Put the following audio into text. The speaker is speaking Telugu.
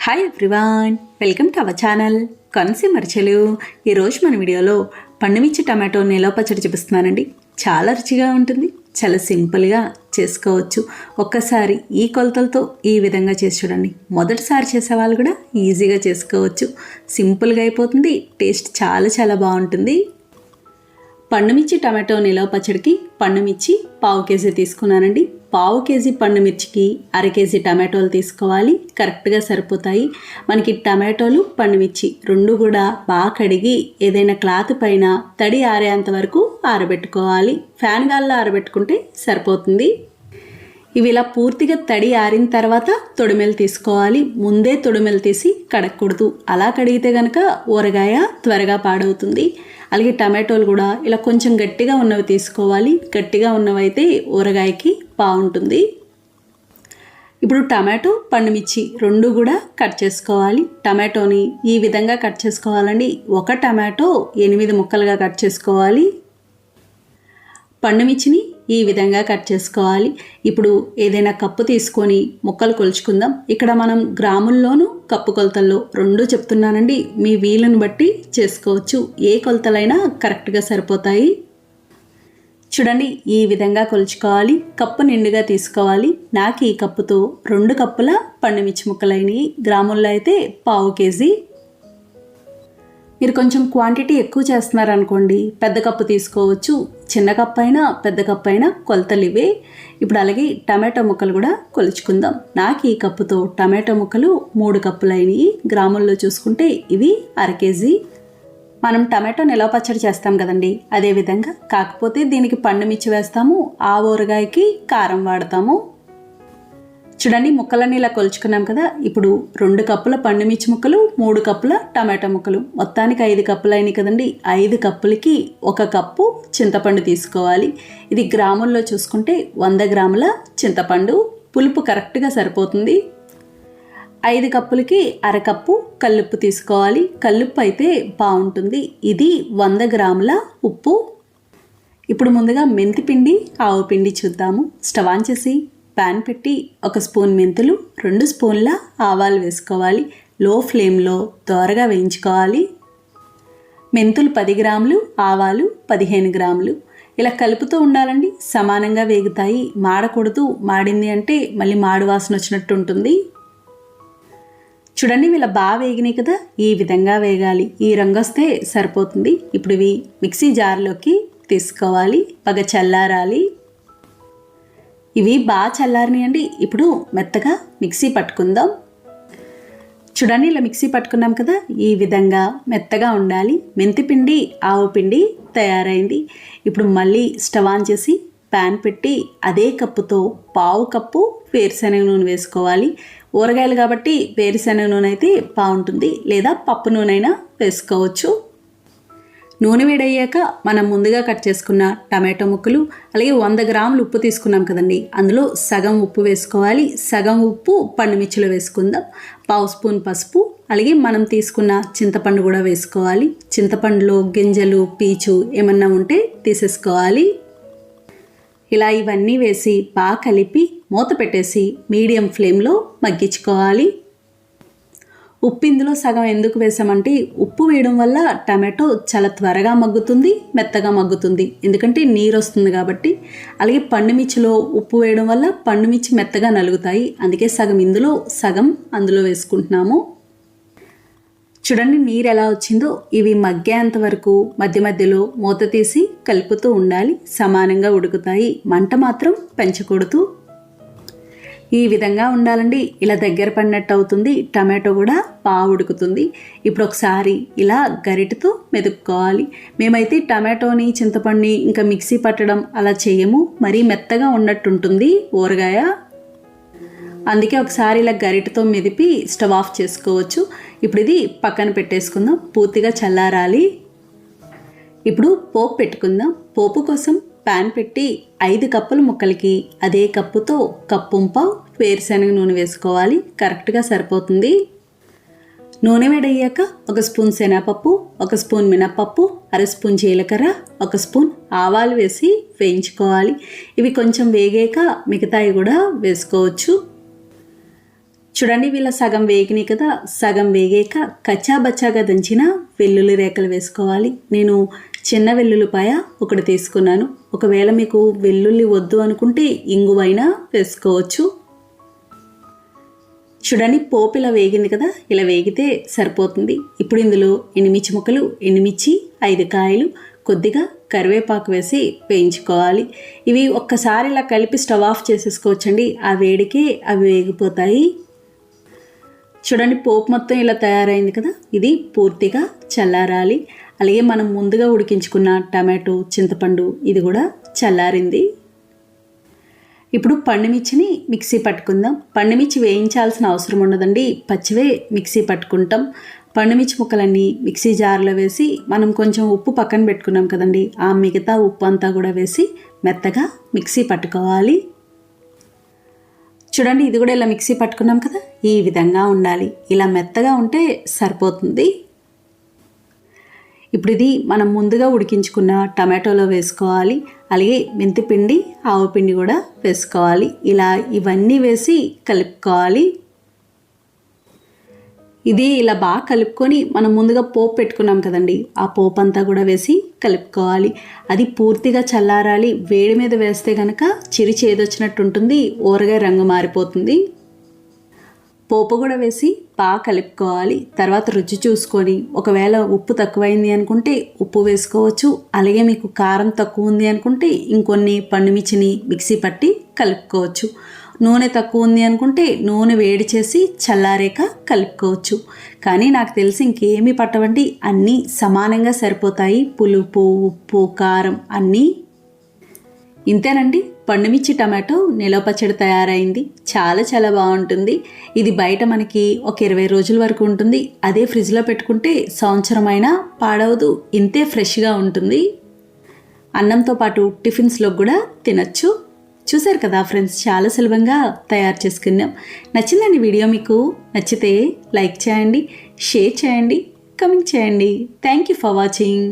Hi everyone, welcome to our channel consumer చెలు. ఈరోజు మన వీడియోలో పండుమిర్చి టమాటో నిలవ పచ్చడి చూపిస్తున్నానండి. చాలా రుచిగా ఉంటుంది, చాలా సింపుల్గా చేసుకోవచ్చు. ఒక్కసారి ఈ కొలతలతో ఈ విధంగా చేసి చూడండి. మొదటిసారి చేసేవాళ్ళు కూడా ఈజీగా చేసుకోవచ్చు. సింపుల్గా అయిపోతుంది, టేస్ట్ చాలా చాలా బాగుంటుంది. పండుమిర్చి టమాటో నిలవ పచ్చడికి పండుమిర్చి 1/2 కేజీ తీసుకున్నానండి. 1/2 కేజీ పండుమిర్చికి 1/2 కేజీ టమాటోలు తీసుకోవాలి. కరెక్ట్గా సరిపోతాయి మనకి. టమాటోలు పండుమిర్చి రెండు కూడా బాగా కడిగి ఏదైనా క్లాత్ పైన తడి ఆరేంత వరకు ఆరబెట్టుకోవాలి. ఫ్యాన్ గాల్లో ఆరబెట్టుకుంటే సరిపోతుంది. ఇవి ఇలా పూర్తిగా తడి ఆరిన తర్వాత తొడిమెలు తీసుకోవాలి. ముందే తొడిమెలు తీసి కడగకూడదు. అలా కడిగితే కనుక ఊరగాయ త్వరగా పాడవుతుంది. అలాగే టమాటోలు కూడా ఇలా కొంచెం గట్టిగా ఉన్నవి తీసుకోవాలి. గట్టిగా ఉన్నవైతే ఊరగాయకి బాగుంటుంది. ఇప్పుడు టమాటో పండుమిర్చి రెండు కూడా కట్ చేసుకోవాలి. టమాటోని ఈ విధంగా కట్ చేసుకోవాలండి. ఒక టమాటో 8 ముక్కలుగా కట్ చేసుకోవాలి. పండుమిర్చిని ఈ విధంగా కట్ చేసుకోవాలి. ఇప్పుడు ఏదైనా కప్పు తీసుకొని ముక్కలు కొలుచుకుందాం. ఇక్కడ మనం గ్రాముల్లోనూ కప్పు కొలతల్లో రెండు చెప్తున్నానండి. మీ వీలుని బట్టి చేసుకోవచ్చు. ఏ కొలతలైనా కరెక్ట్గా సరిపోతాయి. చూడండి, ఈ విధంగా కొలుచుకోవాలి. కప్పు నిండుగా తీసుకోవాలి. నాకు ఈ కప్పుతో 2 కప్పుల పండుమిర్చి ముక్కలైనవి. గ్రాముల్లో అయితే 1/2 కేజీ. మీరు కొంచెం క్వాంటిటీ ఎక్కువ చేస్తున్నారనుకోండి, పెద్ద కప్పు తీసుకోవచ్చు. చిన్న కప్పు అయినా పెద్ద కప్పు అయినా కొలతలు ఇవే. ఇప్పుడు అలాగే టమాటో ముక్కలు కూడా కొలుచుకుందాం. నాకు ఈ కప్పుతో టమాటో ముక్కలు 3 కప్పులు అయినాయి. గ్రాముల్లో చూసుకుంటే ఇవి 1/2 కేజీ. మనం టమాటో నిలవ పచ్చడి చేస్తాం కదండి, అదేవిధంగా. కాకపోతే దీనికి పండుమిర్చి వేస్తాము, ఆ ఊరగాయకి కారం వాడతాము. చూడండి, ముక్కలన్నీ ఇలా కొలుచుకున్నాం కదా. ఇప్పుడు 2 కప్పుల పండుమిర్చి ముక్కలు, 3 కప్పుల టమాటో ముక్కలు, మొత్తానికి 5 కప్పులు అయినాయి కదండి. 5 కప్పులకి 1 కప్పు చింతపండు తీసుకోవాలి. ఇది గ్రాముల్లో చూసుకుంటే 100 గ్రాముల చింతపండు. పులుపు కరెక్ట్గా సరిపోతుంది. 5 కప్పులకి 1/2 కప్పు కల్లుప్పు తీసుకోవాలి. కల్లుప్పు అయితే బాగుంటుంది. ఇది 100 గ్రాముల ఉప్పు. ఇప్పుడు ముందుగా మెంతిపిండి, ఆవు పిండి చూద్దాము. స్టవ్ ఆన్ చేసి ప్యాన్ పెట్టి 1 స్పూన్ మెంతులు, 2 స్పూన్ల ఆవాలు వేసుకోవాలి. లో ఫ్లేమ్లో దోరగా వేయించుకోవాలి. మెంతులు 10 గ్రాములు, ఆవాలు 15 గ్రాములు. ఇలా కలుపుతూ ఉండాలండి. సమానంగా వేగుతాయి, మాడకూడదు. మాడింది అంటే మళ్ళీ మాడు వాసన వచ్చినట్టు ఉంటుంది. చూడండి, ఇలా బాగా వేగినాయి కదా. ఈ విధంగా వేగాలి. ఈ రంగు వస్తే సరిపోతుంది. ఇప్పుడు ఇవి మిక్సీ జార్లోకి తీసుకోవాలి. బాగా చల్లారాలి. ఇవి బాగా చల్లారినాయండి. ఇప్పుడు మెత్తగా మిక్సీ పట్టుకుందాం. చూడండి, ఇలా మిక్సీ పట్టుకున్నాం కదా. ఈ విధంగా మెత్తగా ఉండాలి. మెంతిపిండి, ఆవు పిండి తయారైంది. ఇప్పుడు మళ్ళీ స్టవ్ ఆన్ చేసి ప్యాన్ పెట్టి అదే కప్పుతో 1/2 కప్పు వేరుశనగ నూనె వేసుకోవాలి. ఊరగాయలు కాబట్టి వేరుశనగ నూనె అయితే బాగుంటుంది, లేదా పప్పు నూనె అయినా వేసుకోవచ్చు. నూనె వేడయ్యాక మనం ముందుగా కట్ చేసుకున్న టమాటో ముక్కలు, అలాగే 100 గ్రాములు ఉప్పు తీసుకున్నాం కదండి, అందులో సగం ఉప్పు వేసుకోవాలి. సగం ఉప్పు పండుమిర్చిలో వేసుకుందాం. 1/2 స్పూన్ పసుపు, అలాగే మనం తీసుకున్న చింతపండు కూడా వేసుకోవాలి. చింతపండులో గింజలు, పీచు ఏమన్నా ఉంటే తీసేసుకోవాలి. ఇలా ఇవన్నీ వేసి బాగా కలిపి మూత పెట్టేసి మీడియం ఫ్లేమ్లో మగ్గించుకోవాలి. ఉప్పు ఇందులో సగం ఎందుకు వేసామంటే, ఉప్పు వేయడం వల్ల టమాటో చాలా త్వరగా మగ్గుతుంది, మెత్తగా మగ్గుతుంది. ఎందుకంటే నీరు వస్తుంది కాబట్టి. అలాగే పండుమిర్చిలో ఉప్పు వేయడం వల్ల పండుమిర్చి మెత్తగా నలుగుతాయి. అందుకే సగం ఇందులో, సగం అందులో వేసుకుంటున్నాము. చూడండి, నీరు ఎలా వచ్చిందో. ఇవి మగ్గేంత వరకు మధ్య మధ్యలో మూత తీసి కలుపుతూ ఉండాలి. సమానంగా ఉడుకుతాయి. మంట మాత్రం పెంచకూడదు. ఈ విధంగా ఉండాలండి. ఇలా దగ్గర పడినట్టు అవుతుంది. టమాటో కూడా బాగా ఉడుకుతుంది. ఇప్పుడు ఒకసారి ఇలా గరిటెతో మెదుపుకోవాలి. మేమైతే టమాటోని, చింతపండుని ఇంకా మిక్సీ పట్టడం అలా చేయము. మరీ మెత్తగా ఉన్నట్టుంటుంది ఊరగాయ. అందుకే ఒకసారి ఇలా గరిటెతో మెదిపి స్టవ్ ఆఫ్ చేసుకోవచ్చు. ఇప్పుడు ఇది పక్కన పెట్టేసుకుందాం. పూర్తిగా చల్లారాలి. ఇప్పుడు పోపు పెట్టుకుందాం. పోపు కోసం ప్యాన్ పెట్టి 5 కప్పుల ముక్కలకి అదే కప్పుతో 1.5 కప్పు వేరుశనగ నూనె వేసుకోవాలి. కరెక్ట్గా సరిపోతుంది. నూనె వేడయ్యాక 1 స్పూన్ శనగపప్పు, 1 స్పూన్ మినపప్పు, 1/2 స్పూన్ జీలకర్ర, 1 స్పూన్ ఆవాలు వేసి వేయించుకోవాలి. ఇవి కొంచెం వేగాక మిగతాయి కూడా వేసుకోవచ్చు. చూడండి వీళ్ళ సగం వేగినాయి కదా, సగం వేగాక కచ్చాబచ్చాగా దంచిన వెల్లుల్లి రేకలు వేసుకోవాలి. నేను చిన్న వెల్లుల్లిపాయ ఒకటి తీసుకున్నాను. ఒకవేళ మీకు వెల్లుల్లి వద్దు అనుకుంటే ఇంగువైనా వేసుకోవచ్చు. చూడండి పోపు ఇలా వేగింది కదా, ఇలా వేగితే సరిపోతుంది. ఇప్పుడు ఇందులో ఎండుమిర్చి ముక్కలు, ఎండుమిర్చి 5 కాయలు, కొద్దిగా కరివేపాకు వేసి వేయించుకోవాలి. ఇవి ఒక్కసారి ఇలా కలిపి స్టవ్ ఆఫ్ చేసేసుకోవచ్చండి, ఆ వేడికే అవి వేగిపోతాయి. చూడండి పోపు మొత్తం ఇలా తయారైంది కదా, ఇది పూర్తిగా చల్లారాలి. అలాగే మనం ముందుగా ఉడికించుకున్న టమాటో, చింతపండు ఇది కూడా చల్లారింది. ఇప్పుడు పండుమిర్చిని మిక్సీ పట్టుకుందాం. పండుమిర్చి వేయించాల్సిన అవసరం ఉండదండి, పచ్చివే మిక్సీ పట్టుకుంటాం. పండుమిర్చి ముక్కలన్నీ మిక్సీ జార్లో వేసి మనం కొంచెం ఉప్పు పక్కన పెట్టుకున్నాం కదండి, ఆ మిగతా ఉప్పు అంతా కూడా వేసి మెత్తగా మిక్సీ పట్టుకోవాలి. చూడండి ఇది కూడా ఇలా మిక్సీ పట్టుకున్నాం కదా, ఈ విధంగా ఉండాలి. ఇలా మెత్తగా ఉంటే సరిపోతుంది. ఇప్పుడు ఇది మనం ముందుగా ఉడికించుకున్న టమాటోలో వేసుకోవాలి. అలాగే మెంతిపిండి, ఆవపిండి కూడా వేసుకోవాలి. ఇలా ఇవన్నీ వేసి కలుపుకోవాలి. ఇది ఇలా బాగా కలుపుకొని మనం ముందుగా పోపు పెట్టుకున్నాం కదండి, ఆ పోపు అంతా కూడా వేసి కలుపుకోవాలి. అది పూర్తిగా చల్లారాలి. వేడి మీద వేస్తే కనుక చిరి చేదొచ్చినట్టు ఉంటుంది, ఊరగాయ రంగు మారిపోతుంది. పోపు కూడా వేసి బాగా కలుపుకోవాలి. తర్వాత రుచి చూసుకొని ఒకవేళ ఉప్పు తక్కువైంది అనుకుంటే ఉప్పు వేసుకోవచ్చు. అలాగే మీకు కారం తక్కువ ఉంది అనుకుంటే ఇంకొన్ని పండుమిర్చిని మిక్సీ పట్టి కలుపుకోవచ్చు. నూనె తక్కువ ఉంది అనుకుంటే నూనె వేడి చేసి చల్లారాక కలుపుకోవచ్చు. కానీ నాకు తెలిసి ఇంకేమీ పట్టవండి, అన్నీ సమానంగా సరిపోతాయి. పులుపు, ఉప్పు, కారం అన్నీ ఇంతేనండి. పండుమిర్చి టమాటో నిలవ పచ్చడి తయారైంది. చాలా చాలా బాగుంటుంది. ఇది బయట మనకి ఒక 20 రోజుల వరకు ఉంటుంది. అదే ఫ్రిడ్జ్లో పెట్టుకుంటే సంవత్సరం అయినా పాడవదు, ఇంతే ఫ్రెష్గా ఉంటుంది. అన్నంతో పాటు టిఫిన్స్లో కూడా తినచ్చు. చూసారు కదా ఫ్రెండ్స్, చాలా సులభంగా తయారు చేసుకున్నాం. నచ్చిందండి వీడియో? మీకు నచ్చితే లైక్ చేయండి, షేర్ చేయండి, కమెంట్ చేయండి. Thank you for watching.